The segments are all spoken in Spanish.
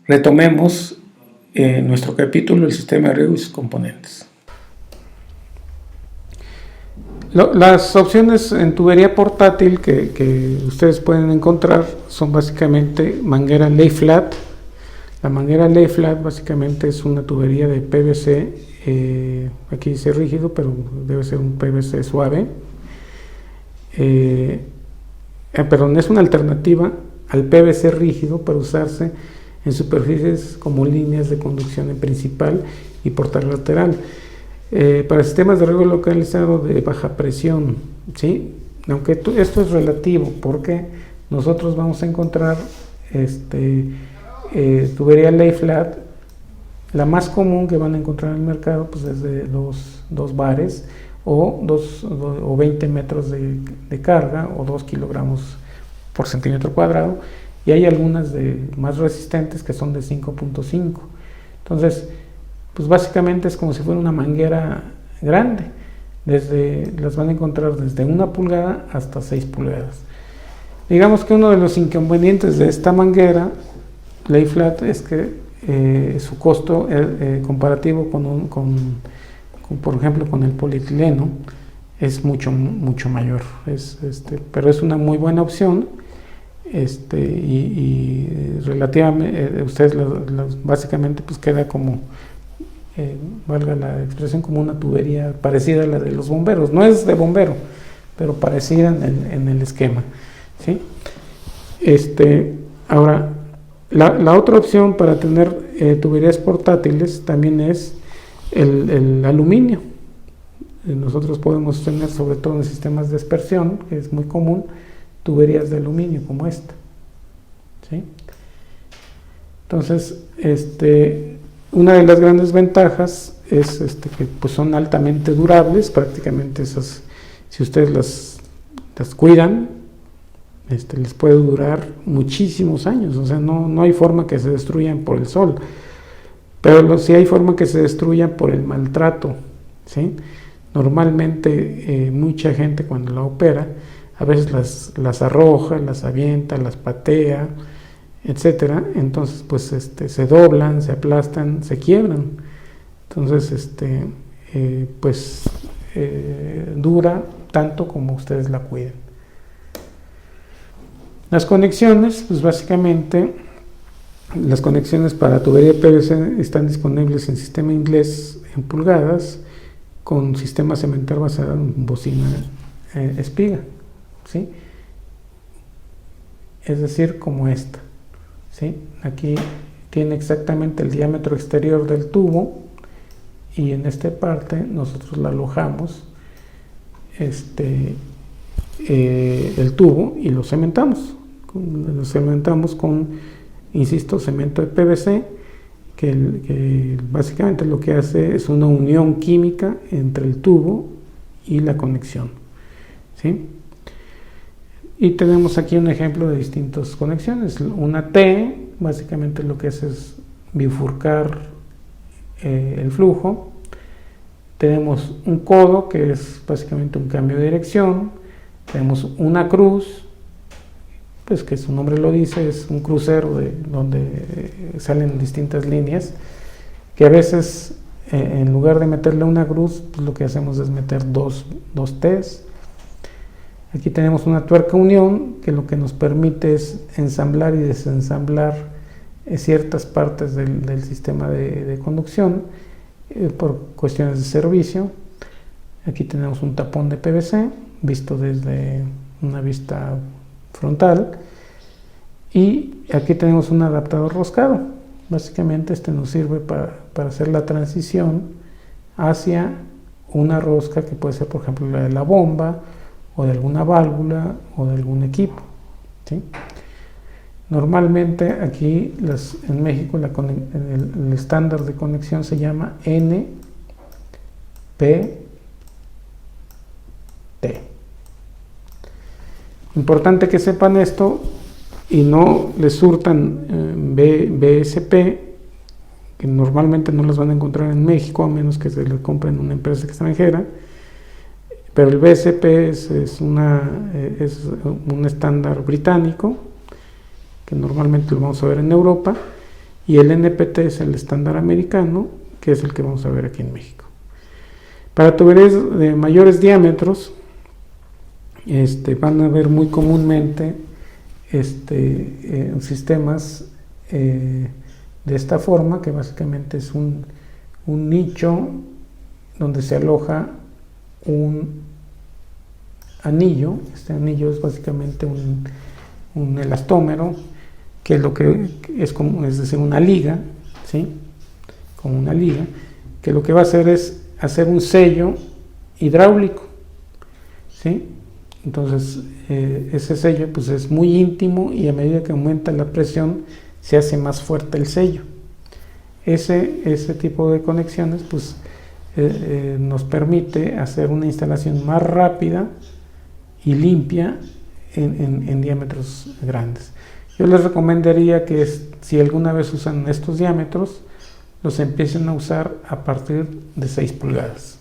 Retomemos nuestro capítulo, el sistema de riego y sus componentes. Las opciones en tubería portátil que ustedes pueden encontrar son básicamente manguera lay flat. La manguera lay flat básicamente es una tubería de PVC, aquí dice rígido, pero debe ser un PVC suave. Perdón, es una alternativa al PVC rígido para usarse en superficies como líneas de conducción en principal y portal lateral. Para sistemas de riego localizado de baja presión, ¿sí? Aunque esto es relativo, porque nosotros vamos a encontrar tubería lay flat. La más común que van a encontrar en el mercado pues es de 2 bares o 20 metros de carga o 2 kilogramos por centímetro cuadrado, y hay algunas más resistentes que son de 5.5. Entonces, pues básicamente es como si fuera una manguera grande. Las van a encontrar desde 1 pulgada hasta 6 pulgadas. Digamos que uno de los inconvenientes de esta manguera lay flat es que su costo comparativo por ejemplo con el polietileno es mucho mayor, pero es una muy buena opción, y relativamente ustedes básicamente pues queda como valga la expresión, como una tubería parecida a la de los bomberos. No es de bombero, pero parecida en el esquema, ¿sí? Ahora, la otra opción para tener tuberías portátiles también es el aluminio. Nosotros podemos tener, sobre todo en sistemas de aspersión, que es muy común, tuberías de aluminio como esta, ¿sí? Entonces, una de las grandes ventajas es que pues son altamente durables. Prácticamente esas, si ustedes las cuidan, les puede durar muchísimos años. O sea, no hay forma que se destruyan por el sol, pero sí hay forma que se destruyan por el maltrato, ¿sí? Normalmente mucha gente cuando la opera a veces las arroja, las avienta, las patea, etcétera. Entonces pues se doblan, se aplastan, se quiebran. Entonces dura tanto como ustedes la cuiden. Las conexiones, pues básicamente las conexiones para tubería PVC están disponibles en sistema inglés en pulgadas, con sistema cemental basado en bocina espiga, ¿sí? Es decir, como esta, ¿sí? Aquí tiene exactamente el diámetro exterior del tubo, y en esta parte nosotros la alojamos el tubo y lo cementamos con, insisto, cemento de PVC, que básicamente lo que hace es una unión química entre el tubo y la conexión, ¿sí? Y tenemos aquí un ejemplo de distintas conexiones. Una T básicamente lo que hace es bifurcar el flujo. Tenemos un codo, que es básicamente un cambio de dirección. Tenemos una cruz, pues que su nombre lo dice, es un crucero donde salen distintas líneas, que a veces en lugar de meterle una cruz, pues lo que hacemos es meter dos T's. Aquí tenemos una tuerca unión, que lo que nos permite es ensamblar y desensamblar ciertas partes del sistema de conducción por cuestiones de servicio. Aquí tenemos un tapón de PVC visto desde una vista frontal, y aquí tenemos un adaptador roscado. Básicamente nos sirve para hacer la transición hacia una rosca que puede ser, por ejemplo, la de la bomba, o de alguna válvula, o de algún equipo, ¿sí? Normalmente aquí en México el estándar de conexión se llama NPT. Importante que sepan esto y no les surtan BSP, que normalmente no las van a encontrar en México a menos que se le compren una empresa extranjera. Pero el BSP es un estándar británico, que normalmente lo vamos a ver en Europa, y el NPT es el estándar americano, que es el que vamos a ver aquí en México. Para tuberías de mayores diámetros, van a ver muy comúnmente sistemas de esta forma, que básicamente es un nicho donde se aloja un anillo. Este anillo es básicamente un elastómero, que es lo que es como, es decir, una liga, ¿sí? Como una liga, que lo que va a hacer es hacer un sello hidráulico, ¿sí? Entonces ese sello pues es muy íntimo, y a medida que aumenta la presión se hace más fuerte el sello. Ese tipo de conexiones pues nos permite hacer una instalación más rápida y limpia en diámetros grandes. Yo les recomendaría que si alguna vez usan estos diámetros, los empiecen a usar a partir de 6 pulgadas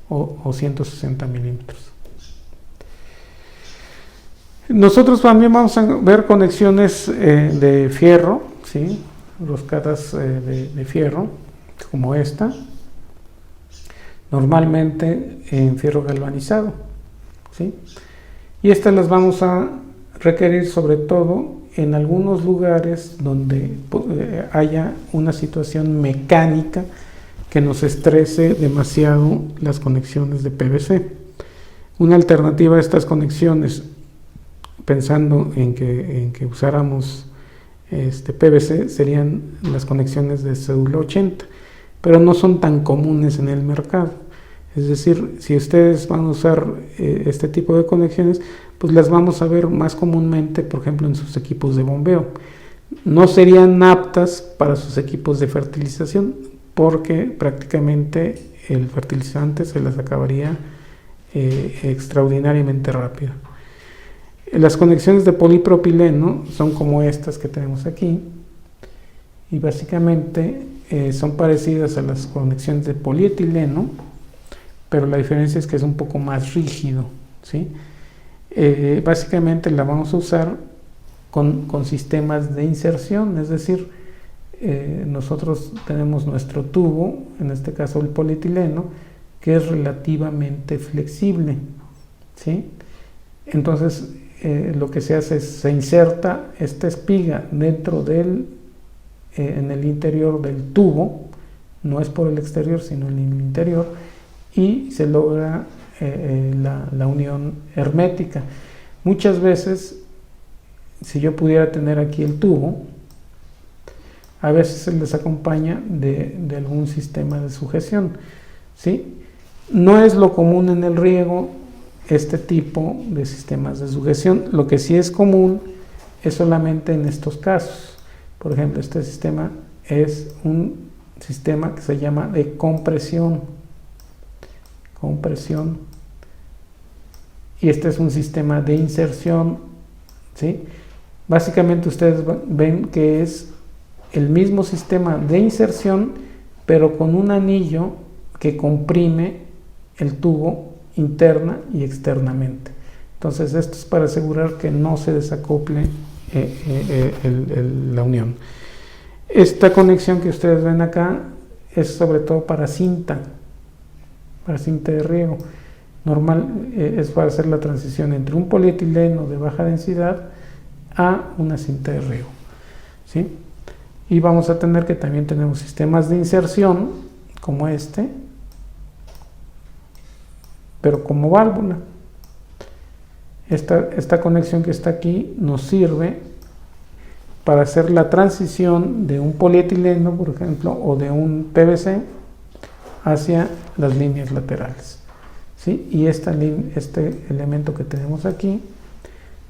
o 160 milímetros. Nosotros también vamos a ver conexiones de fierro, ¿sí? Roscadas de fierro, como esta, normalmente en fierro galvanizado, ¿sí? Y estas las vamos a requerir sobre todo en algunos lugares donde haya una situación mecánica que nos estrese demasiado las conexiones de PVC. Una alternativa a estas conexiones, pensando en que usáramos PVC, serían las conexiones de cédula 80, pero no son tan comunes en el mercado. Es decir, si ustedes van a usar este tipo de conexiones, pues las vamos a ver más comúnmente, por ejemplo, en sus equipos de bombeo. No serían aptas para sus equipos de fertilización, porque prácticamente el fertilizante se las acabaría extraordinariamente rápido. Las conexiones de polipropileno son como estas que tenemos aquí, y básicamente son parecidas a las conexiones de polietileno, pero la diferencia es que es un poco más rígido, ¿sí? Básicamente la vamos a usar con sistemas de inserción, es decir, nosotros tenemos nuestro tubo, en este caso el polietileno, que es relativamente flexible, ¿sí? Entonces lo que se hace es se inserta esta espiga dentro en el interior del tubo, no es por el exterior sino en el interior, y se logra la unión hermética. Muchas veces, si yo pudiera tener aquí el tubo, a veces se les acompaña de algún sistema de sujeción, ¿sí? No es lo común en el riego este tipo de sistemas de sujeción. Lo que sí es común es solamente en estos casos. Por ejemplo, este sistema es un sistema que se llama de compresión, y este es un sistema de inserción, ¿sí? Básicamente ustedes ven que es el mismo sistema de inserción, pero con un anillo que comprime el tubo interna y externamente. Entonces esto es para asegurar que no se desacople la unión. Esta conexión que ustedes ven acá es sobre todo para cinta de riego. Es para hacer la transición entre un polietileno de baja densidad a una cinta de riego, ¿sí? Y vamos a tener que también tenemos sistemas de inserción como este, pero como válvula. Esta conexión que está aquí nos sirve para hacer la transición de un polietileno, por ejemplo, o de un PVC hacia las líneas laterales, ¿sí? Y este elemento que tenemos aquí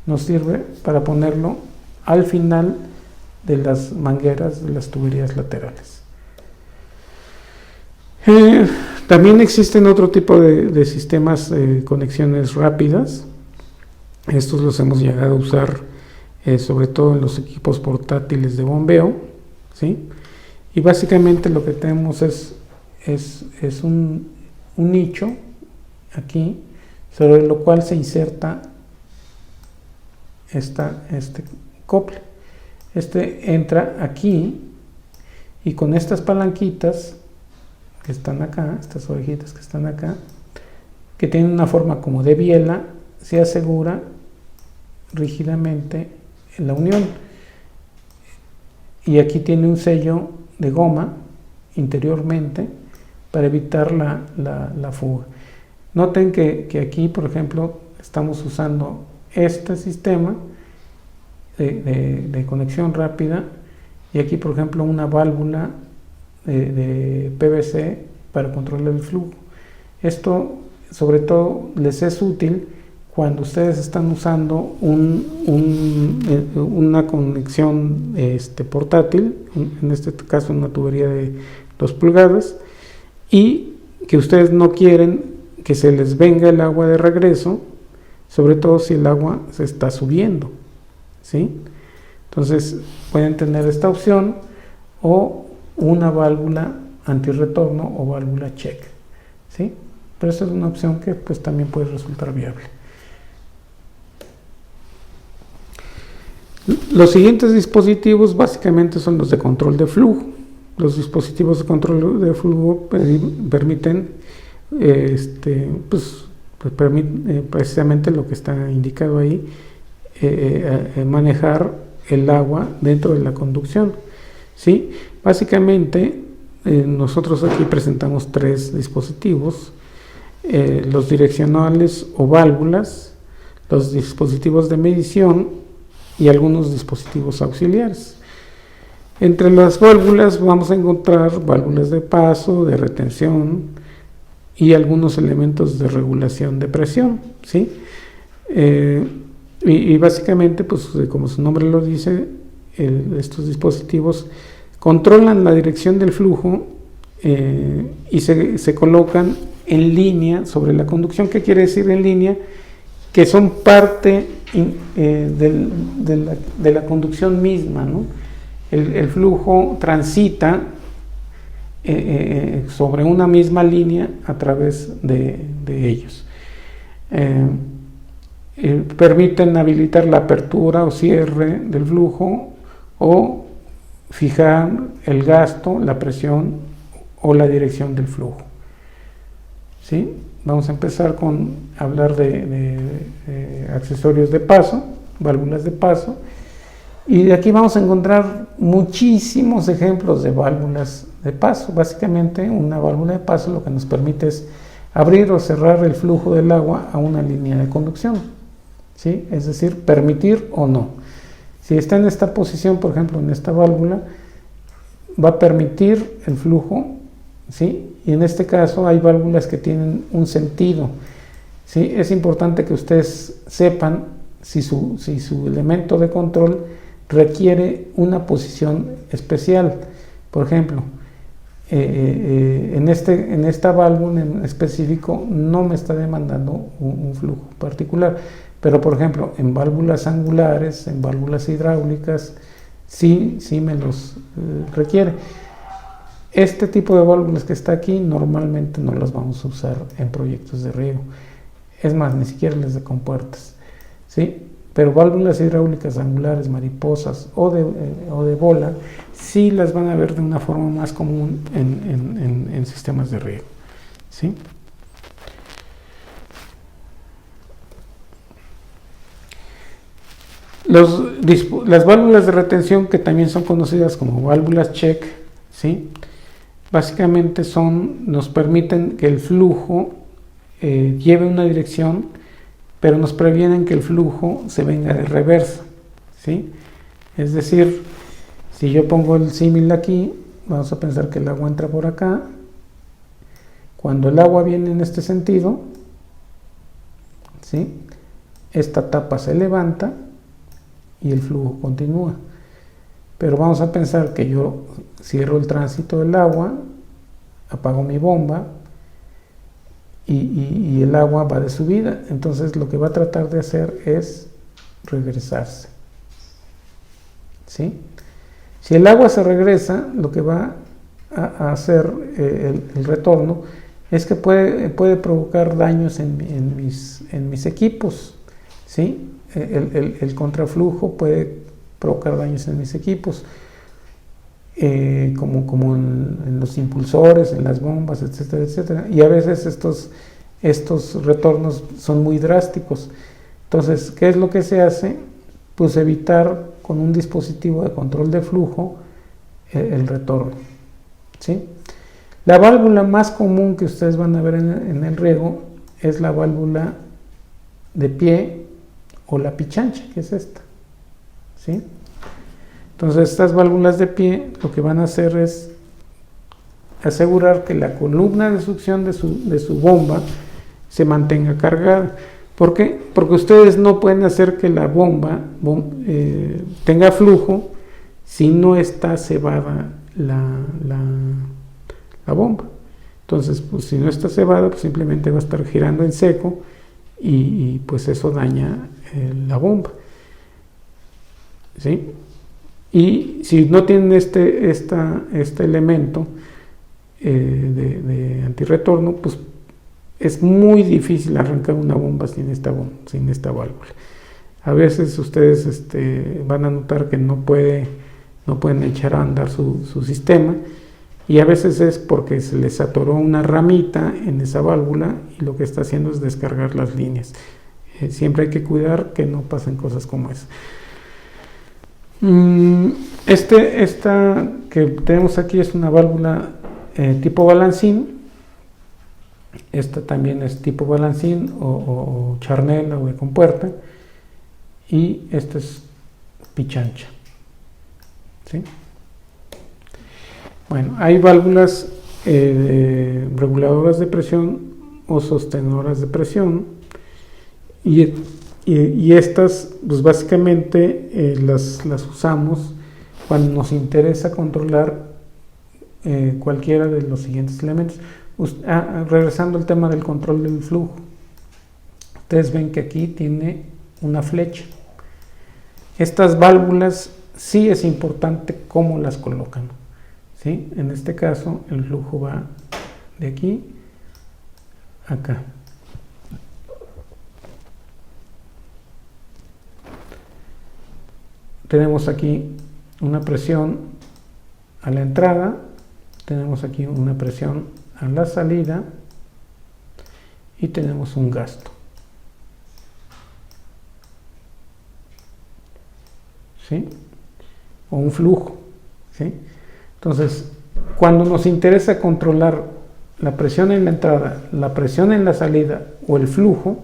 nos sirve para ponerlo al final de las mangueras de las tuberías laterales. También existen otro tipo de sistemas de conexiones rápidas. Estos los hemos llegado a usar sobre todo en los equipos portátiles de bombeo, ¿sí? Y básicamente lo que tenemos es un nicho aquí, sobre lo cual se inserta este acople. Este entra aquí y con estas palanquitas que están acá, estas orejitas que están acá, que tienen una forma como de biela, se asegura rígidamente la unión. Y aquí tiene un sello de goma interiormente para evitar la fuga. Noten que aquí, por ejemplo, estamos usando este sistema de conexión rápida, y aquí, por ejemplo, una válvula de PVC para controlar el flujo. Esto, sobre todo, les es útil cuando ustedes están usando una conexión portátil, en este caso una tubería de 2 pulgadas, y que ustedes no quieren que se les venga el agua de regreso, sobre todo si el agua se está subiendo, ¿sí? Entonces pueden tener esta opción o una válvula antirretorno o válvula check, ¿sí? Pero esa es una opción que pues también puede resultar viable. Los siguientes dispositivos básicamente son los de control de flujo. Los dispositivos de control de flujo permiten precisamente lo que está indicado ahí, manejar el agua dentro de la conducción, ¿sí? Básicamente nosotros aquí presentamos 3 dispositivos: los direccionales o válvulas, los dispositivos de medición y algunos dispositivos auxiliares. Entre las válvulas vamos a encontrar válvulas de paso, de retención y algunos elementos de regulación de presión, ¿sí? Y básicamente, pues como su nombre lo dice, estos dispositivos controlan la dirección del flujo y se colocan en línea sobre la conducción. ¿Qué quiere decir en línea? Que son parte de la conducción misma, ¿no? El flujo transita sobre una misma línea a través de ellos. Permiten habilitar la apertura o cierre del flujo o fijar el gasto, la presión o la dirección del flujo, ¿sí? Vamos a empezar con hablar de accesorios de paso, válvulas de paso, y de aquí vamos a encontrar muchísimos ejemplos de válvulas de paso. Básicamente una válvula de paso lo que nos permite es abrir o cerrar el flujo del agua a una línea de conducción, ¿sí? Es decir, permitir o no. Si está en esta posición, por ejemplo, en esta válvula, va a permitir el flujo, ¿sí? Y en este caso hay válvulas que tienen un sentido, ¿sí? Es importante que ustedes sepan si su elemento de control requiere una posición especial. Por ejemplo, en esta válvula en específico no me está demandando un flujo particular, pero por ejemplo en válvulas angulares, en válvulas hidráulicas, sí me los requiere. Este tipo de válvulas que está aquí normalmente no las vamos a usar en proyectos de riego, es más, ni siquiera las de compuertas, ¿sí? Pero válvulas hidráulicas angulares, mariposas o de bola, sí las van a ver de una forma más común en sistemas de riego, ¿sí? Las válvulas de retención, que también son conocidas como válvulas check, ¿sí? Básicamente nos permiten que el flujo lleve una dirección, pero nos previenen que el flujo se venga de reversa, ¿sí? Es decir, si yo pongo el símil aquí, vamos a pensar que el agua entra por acá. Cuando el agua viene en este sentido, ¿sí? Esta tapa se levanta y el flujo continúa. Pero vamos a pensar que yo cierro el tránsito del agua, apago mi bomba y el agua va de subida. Entonces lo que va a tratar de hacer es regresarse, ¿sí? Si el agua se regresa, lo que va a hacer el retorno es que puede provocar daños en mis equipos, ¿sí? El contraflujo puede provocar daños en mis equipos, como en los impulsores, en las bombas, etcétera, etcétera. Y a veces estos retornos son muy drásticos. Entonces, ¿qué es lo que se hace? Pues evitar con un dispositivo de control de flujo el retorno, ¿sí? La válvula más común que ustedes van a ver en el riego es la válvula de pie o la pichancha, que es esta, ¿sí? Entonces, estas válvulas de pie lo que van a hacer es asegurar que la columna de succión de su bomba se mantenga cargada. ¿Por qué? Porque ustedes no pueden hacer que la bomba tenga flujo si no está cebada la bomba. Entonces, pues, si no está cebada, pues simplemente va a estar girando en seco y pues eso daña la bomba, ¿sí? Y si no tienen este elemento de antirretorno, pues es muy difícil arrancar una bomba sin esta válvula. A veces ustedes van a notar que no pueden echar a andar su sistema, y a veces es porque se les atoró una ramita en esa válvula y lo que está haciendo es descargar las líneas. Siempre hay que cuidar que no pasen cosas como esa. Esta que tenemos aquí es una válvula tipo balancín. Esta también es tipo balancín o charnela o de compuerta, y esta es pichancha, ¿sí? Bueno, hay válvulas reguladoras de presión o sostenedoras de presión, y estas pues básicamente las usamos cuando nos interesa controlar cualquiera de los siguientes elementos. Regresando al tema del control del flujo, ustedes ven que aquí tiene una flecha. Estas válvulas sí es importante cómo las colocan, ¿sí? En este caso el flujo va de aquí a acá. Tenemos aquí una presión a la entrada, tenemos aquí una presión a la salida y tenemos un gasto, ¿sí? O un flujo, ¿sí? Entonces, cuando nos interesa controlar la presión en la entrada, la presión en la salida o el flujo,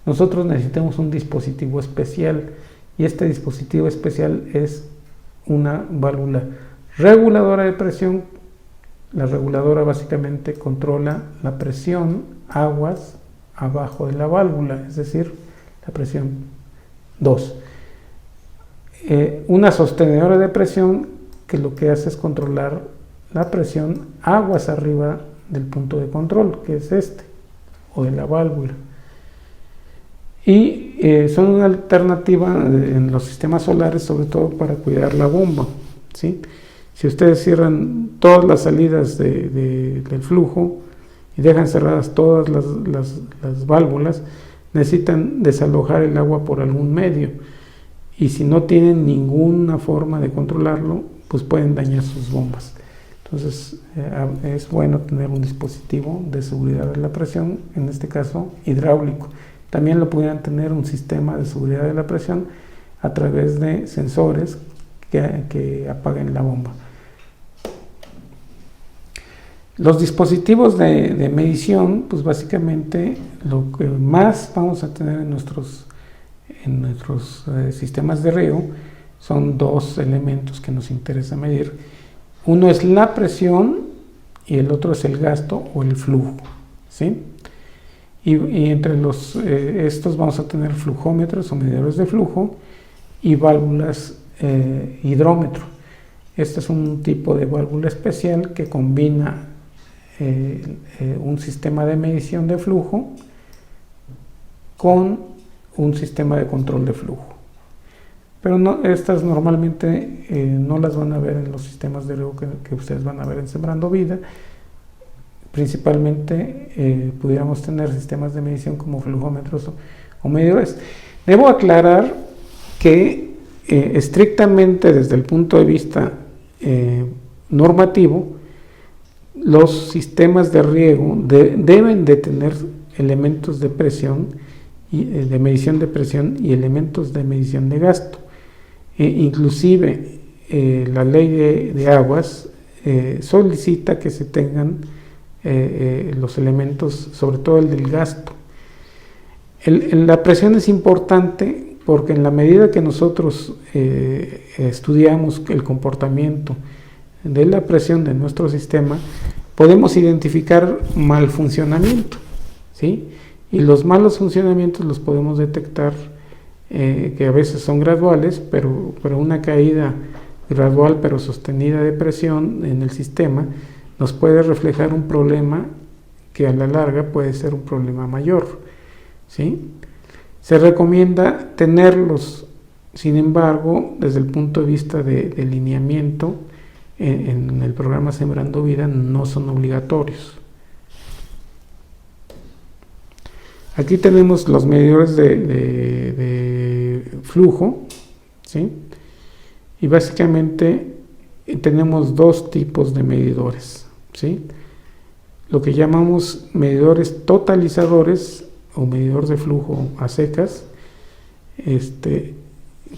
nosotros necesitamos un dispositivo especial, y este dispositivo especial es una válvula reguladora de presión. La reguladora básicamente controla la presión aguas abajo de la válvula, es decir, la presión 2. Una sostenedora de presión que lo que hace es controlar la presión aguas arriba del punto de control, que es o de la válvula. Y son una alternativa en los sistemas solares, sobre todo para cuidar la bomba, ¿sí? Si ustedes cierran todas las salidas del flujo y dejan cerradas todas las válvulas, necesitan desalojar el agua por algún medio, y si no tienen ninguna forma de controlarlo, pues pueden dañar sus bombas. Entonces es bueno tener un dispositivo de seguridad de la presión, en este caso hidráulico. También lo pudieran tener un sistema de seguridad de la presión a través de sensores que apaguen la bomba. Los dispositivos de medición, pues básicamente lo que más vamos a tener en nuestros sistemas de riego son dos elementos que nos interesa medir. Uno es la presión y el otro es el gasto o el flujo, ¿sí? Y entre estos vamos a tener flujómetros o medidores de flujo y válvulas hidrómetro. Este es un tipo de válvula especial que combina un sistema de medición de flujo con un sistema de control de flujo. Pero estas normalmente no las van a ver en los sistemas de riego que ustedes van a ver en Sembrando Vida. Principalmente pudiéramos tener sistemas de medición como flujómetros o medidores. Debo aclarar que estrictamente desde el punto de vista normativo, los sistemas de riego deben de tener elementos de presión, de medición de presión y elementos de medición de gasto. Inclusive la ley de aguas solicita que se tengan los elementos, sobre todo el del gasto. La presión es importante porque en la medida que nosotros estudiamos el comportamiento de la presión de nuestro sistema, podemos identificar mal funcionamiento, ¿sí? Y los malos funcionamientos los podemos detectar, que a veces son graduales, pero una caída gradual pero sostenida de presión en el sistema nos puede reflejar un problema que a la larga puede ser un problema mayor, ¿sí? Se recomienda tenerlos, sin embargo, desde el punto de vista de lineamiento, en el programa Sembrando Vida no son obligatorios. Aquí tenemos los medidores de flujo, ¿sí? Y básicamente tenemos dos tipos de medidores, ¿sí? Lo que llamamos medidores totalizadores o medidor de flujo a secas,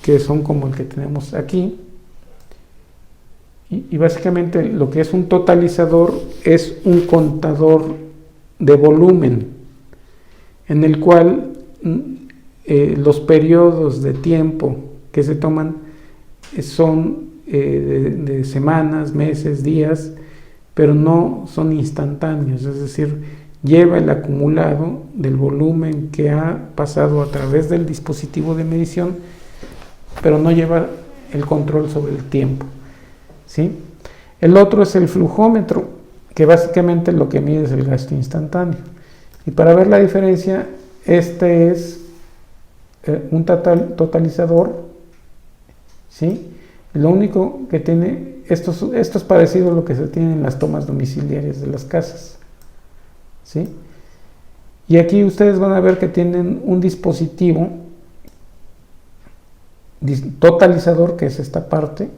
que son como el que tenemos aquí. Y básicamente lo que es un totalizador es un contador de volumen en el cual los periodos de tiempo que se toman son de semanas, meses, días, pero no son instantáneos, es decir, lleva el acumulado del volumen que ha pasado a través del dispositivo de medición, pero no lleva el control sobre el tiempo, ¿sí? El otro es el flujómetro, que básicamente lo que mide es el gasto instantáneo. Y para ver la diferencia, este es un totalizador, ¿sí? Lo único que tiene, esto es parecido a lo que se tiene en las tomas domiciliarias de las casas, ¿sí? Y aquí ustedes van a ver que tienen un dispositivo totalizador, que es esta parte.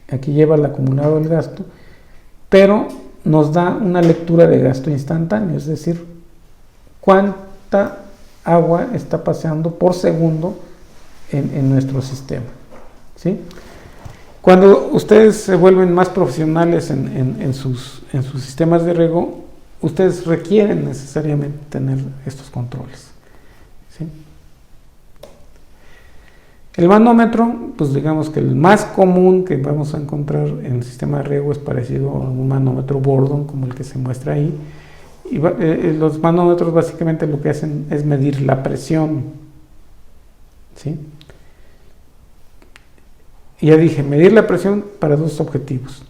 Aquí lleva el acumulado del gasto, pero nos da una lectura de gasto instantáneo, es decir, cuánta agua está pasando por segundo en nuestro sistema, ¿sí? Cuando ustedes se vuelven más profesionales en sus sistemas de riego, ustedes requieren necesariamente tener estos controles, ¿sí? El manómetro, pues digamos que el más común que vamos a encontrar en el sistema de riego es parecido a un manómetro Bordon, como el que se muestra ahí. Y los manómetros básicamente lo que hacen es medir la presión, ¿sí? Y ya dije, medir la presión para dos objetivos.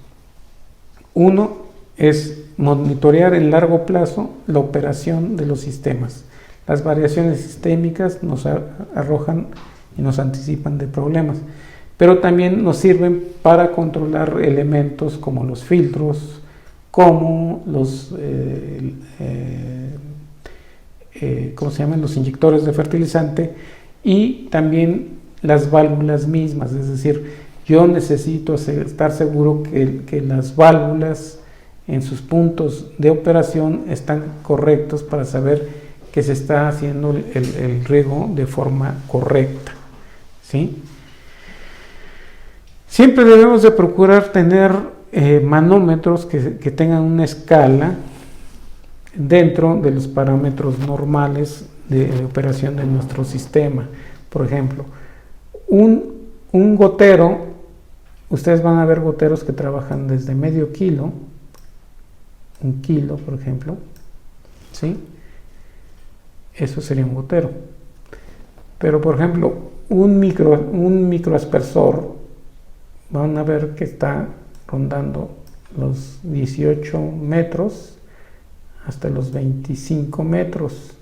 Uno es monitorear en largo plazo la operación de los sistemas. Las variaciones sistémicas nos arrojan y nos anticipan de problemas, pero también nos sirven para controlar elementos como los filtros, como los ¿cómo se llaman? Los inyectores de fertilizante, y también las válvulas mismas, es decir, yo necesito estar seguro que las válvulas en sus puntos de operación están correctos para saber que se está haciendo el riego de forma correcta, ¿sí? Siempre debemos de procurar tener manómetros que tengan una escala dentro de los parámetros normales de operación de nuestro sistema. Por ejemplo, un gotero, ustedes van a ver goteros que trabajan desde medio kilo, 1 kilo, por ejemplo, ¿sí? Eso sería un gotero. Pero, por ejemplo, un microaspersor, van a ver que está rondando los 18 metros hasta los 25 metros.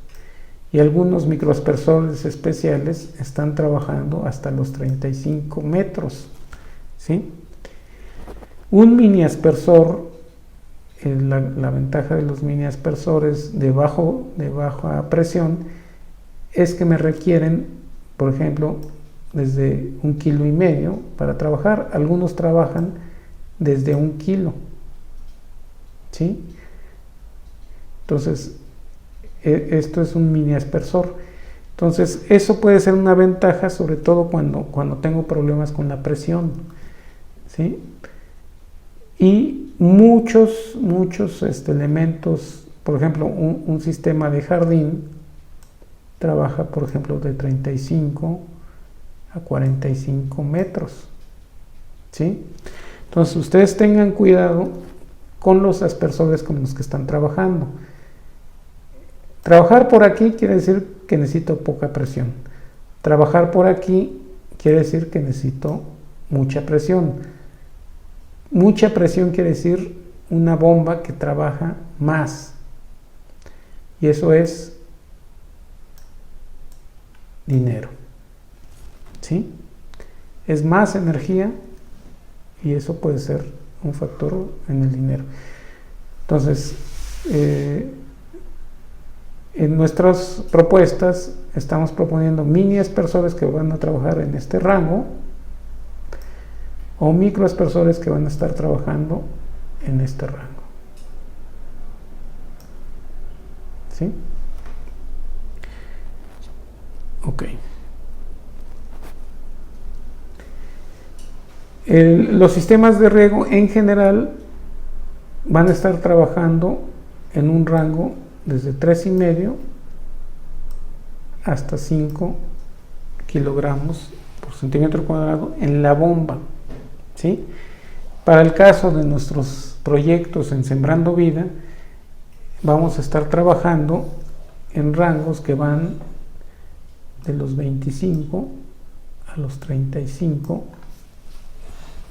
Y algunos microaspersores especiales están trabajando hasta los 35 metros, ¿sí? Un mini aspersor, la ventaja de los mini aspersores de baja presión es que me requieren, por ejemplo, desde 1,5 kilos para trabajar. Algunos trabajan desde 1 kilo, ¿sí? Entonces, esto es un mini aspersor. Entonces, eso puede ser una ventaja, sobre todo cuando tengo problemas con la presión, ¿sí? Y muchos elementos, por ejemplo, un sistema de jardín trabaja, por ejemplo, de 35 a 45 metros, ¿sí? Entonces, ustedes tengan cuidado con los aspersores con los que están trabajando. Trabajar por aquí quiere decir que necesito poca presión. Trabajar por aquí quiere decir que necesito mucha presión. Mucha presión quiere decir una bomba que trabaja más. Y eso es dinero, ¿sí? Es más energía y eso puede ser un factor en el dinero. Entonces, en nuestras propuestas estamos proponiendo mini aspersores que van a trabajar en este rango o microaspersores que van a estar trabajando en este rango, ¿sí? Ok. Los sistemas de riego en general van a estar trabajando en un rango desde 3,5 hasta 5 kilogramos por centímetro cuadrado en la bomba, ¿sí? Para el caso de nuestros proyectos en Sembrando Vida, vamos a estar trabajando en rangos que van de los 25 a los 35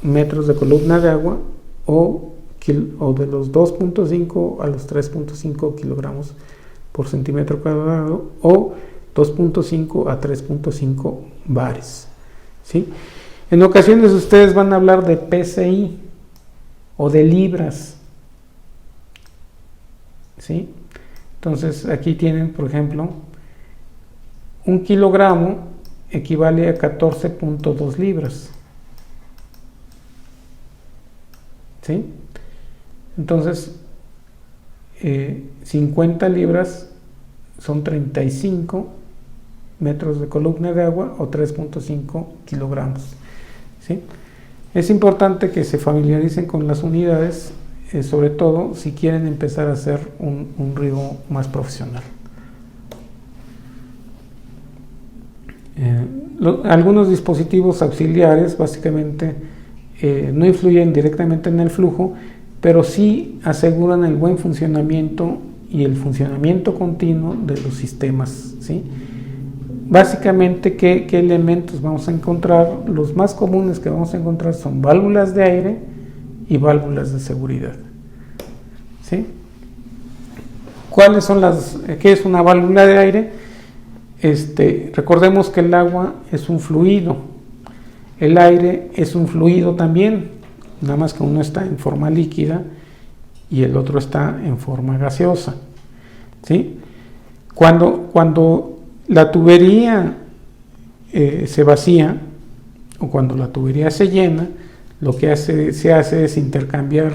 metros de columna de agua o de los 2.5 a los 3.5 kilogramos por centímetro cuadrado o 2.5 a 3.5 bares, ¿sí? En ocasiones ustedes van a hablar de PSI o de libras, ¿sí? Entonces aquí tienen, por ejemplo, 1 kilogramo equivale a 14.2 libras, ¿sí? Entonces 50 libras son 35 metros de columna de agua o 3.5 kilogramos, ¿sí? Es importante que se familiaricen con las unidades, sobre todo si quieren empezar a hacer un riego más profesional. Algunos dispositivos auxiliares básicamente no influyen directamente en el flujo, pero sí aseguran el buen funcionamiento y el funcionamiento continuo de los sistemas, ¿sí? Básicamente, ¿qué elementos vamos a encontrar? Los más comunes que vamos a encontrar son válvulas de aire y válvulas de seguridad, ¿sí? ¿Cuáles son qué es una válvula de aire? Recordemos que el agua es un fluido, el aire es un fluido también, nada más que uno está en forma líquida y el otro está en forma gaseosa, ¿sí? Cuando la tubería se vacía o cuando la tubería se llena, lo que se hace es intercambiar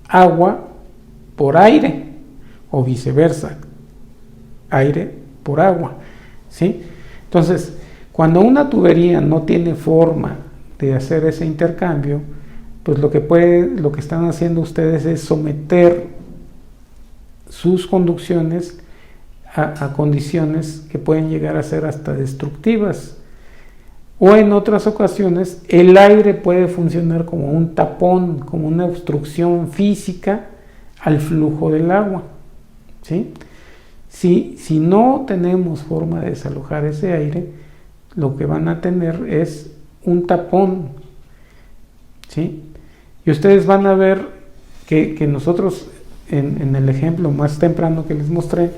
agua por aire o viceversa, aire por agua, ¿sí? Entonces, cuando una tubería no tiene forma de hacer ese intercambio, pues lo que están haciendo ustedes es someter sus conducciones a condiciones que pueden llegar a ser hasta destructivas. O en otras ocasiones, el aire puede funcionar como un tapón, como una obstrucción física al flujo del agua, ¿sí? Si no tenemos forma de desalojar ese aire, lo que van a tener es un tapón, ¿sí? Y ustedes van a ver que nosotros, en el ejemplo más temprano que les mostré,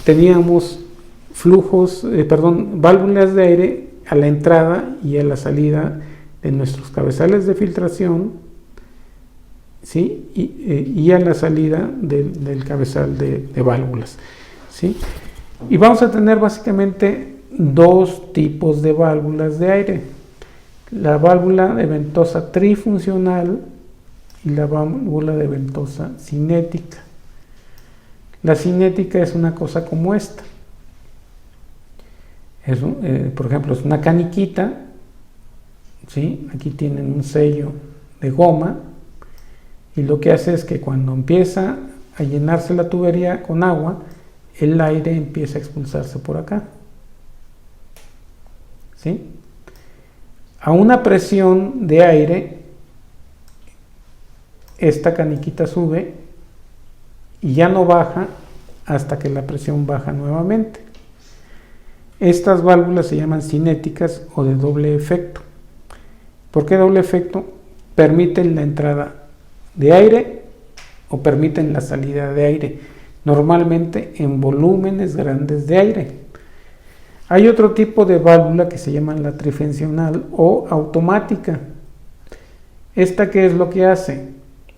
teníamos válvulas de aire a la entrada y a la salida de nuestros cabezales de filtración, ¿sí? Y a la salida del cabezal de válvulas, ¿sí? Y vamos a tener básicamente dos tipos de válvulas de aire, la válvula de ventosa trifuncional y la válvula de ventosa cinética. La cinética es una cosa como esta. Por ejemplo, es una caniquita, ¿sí? Aquí tienen un sello de goma y lo que hace es que cuando empieza a llenarse la tubería con agua, el aire empieza a expulsarse por acá, ¿sí? A una presión de aire, esta caniquita sube y ya no baja hasta que la presión baja nuevamente. Estas válvulas se llaman cinéticas o de doble efecto. ¿Por qué doble efecto? Permiten la entrada de aire o permiten la salida de aire, normalmente en volúmenes grandes de aire. Hay otro tipo de válvula que se llama la trifuncional o automática. ¿Esta qué es lo que hace?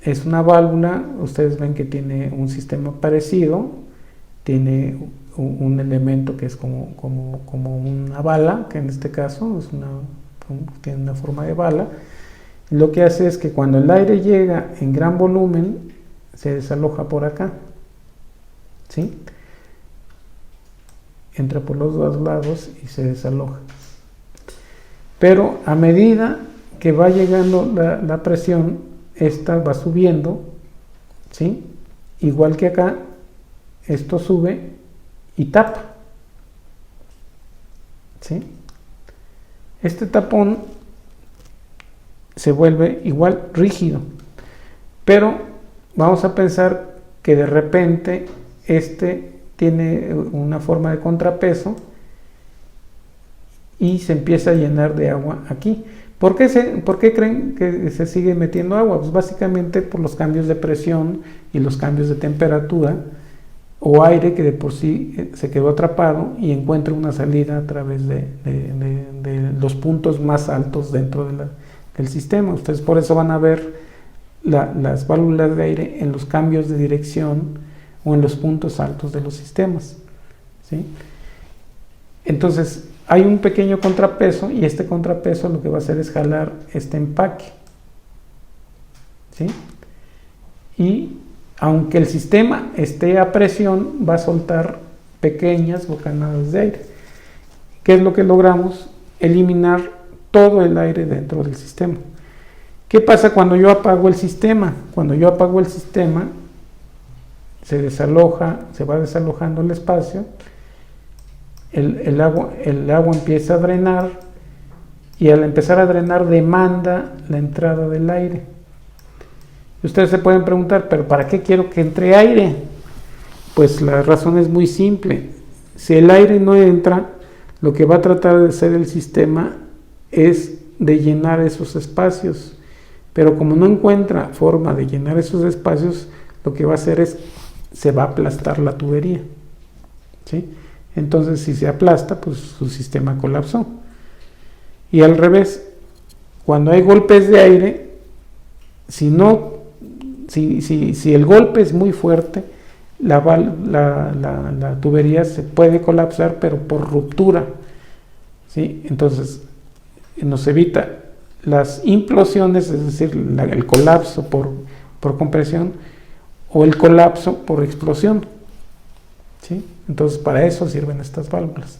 Es una válvula, ustedes ven que tiene un sistema parecido, tiene un elemento que es como una bala, que en este caso tiene una forma de bala. Lo que hace es que cuando el aire llega en gran volumen, se desaloja por acá, ¿sí? Entra por los dos lados y se desaloja. Pero a medida que va llegando la presión, esta va subiendo, ¿sí? Igual que acá, esto sube y tapa, ¿sí? Este tapón se vuelve igual rígido, pero vamos a pensar que de repente este tiene una forma de contrapeso y se empieza a llenar de agua aquí. ¿Por qué creen que se sigue metiendo agua? Pues básicamente por los cambios de presión y los cambios de temperatura o aire que de por sí se quedó atrapado y encuentra una salida a través de los puntos más altos dentro del sistema. Ustedes por eso van a ver las válvulas de aire en los cambios de dirección o en los puntos altos de los sistemas, ¿sí? Entonces hay un pequeño contrapeso y este contrapeso lo que va a hacer es jalar este empaque, ¿sí? Y aunque el sistema esté a presión, va a soltar pequeñas bocanadas de aire. ¿Qué es lo que logramos? Eliminar todo el aire dentro del sistema. ¿Qué pasa cuando yo apago el sistema? Cuando yo apago el sistema, se va desalojando el espacio, el agua empieza a drenar y al empezar a drenar demanda la entrada del aire. Ustedes se pueden preguntar, ¿pero para qué quiero que entre aire? Pues la razón es muy simple. Si el aire no entra, lo que va a tratar de hacer el sistema es de llenar esos espacios. Pero como no encuentra forma de llenar esos espacios, lo que va a hacer es, se va a aplastar la tubería, ¿sí? Entonces, si se aplasta, pues su sistema colapsó. Y al revés, cuando hay golpes de aire, si el golpe es muy fuerte, la tubería se puede colapsar, pero por ruptura, ¿sí? Entonces, nos evita las implosiones, es decir, el colapso por compresión o el colapso por explosión, ¿sí? Entonces, para eso sirven estas válvulas.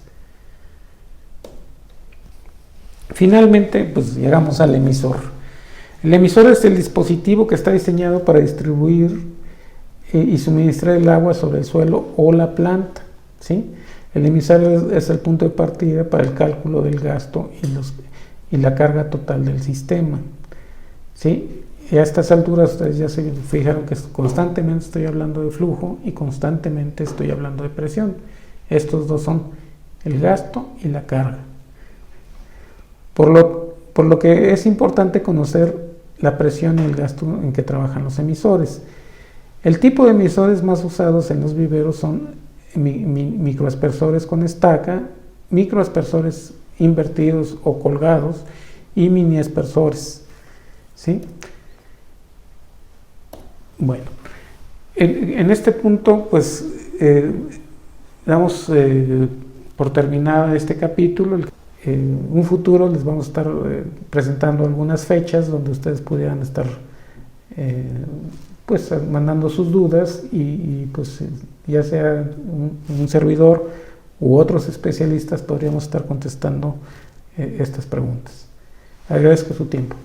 Finalmente, pues llegamos al emisor. El emisor es el dispositivo que está diseñado para distribuir y suministrar el agua sobre el suelo o la planta, ¿sí? El emisor es el punto de partida para el cálculo del gasto y la carga total del sistema, ¿sí? Y a estas alturas ustedes ya se fijaron que constantemente estoy hablando de flujo y constantemente estoy hablando de presión. Estos dos son el gasto y la carga. Por lo que es importante conocer la presión y el gasto en que trabajan los emisores. El tipo de emisores más usados en los viveros son microaspersores con estaca, microaspersores invertidos o colgados y mini aspersores, ¿sí? Bueno, en este punto pues damos por terminada este capítulo. un futuro les vamos a estar presentando algunas fechas donde ustedes pudieran estar pues mandando sus dudas y pues ya sea un servidor u otros especialistas podríamos estar contestando estas preguntas. Agradezco su tiempo.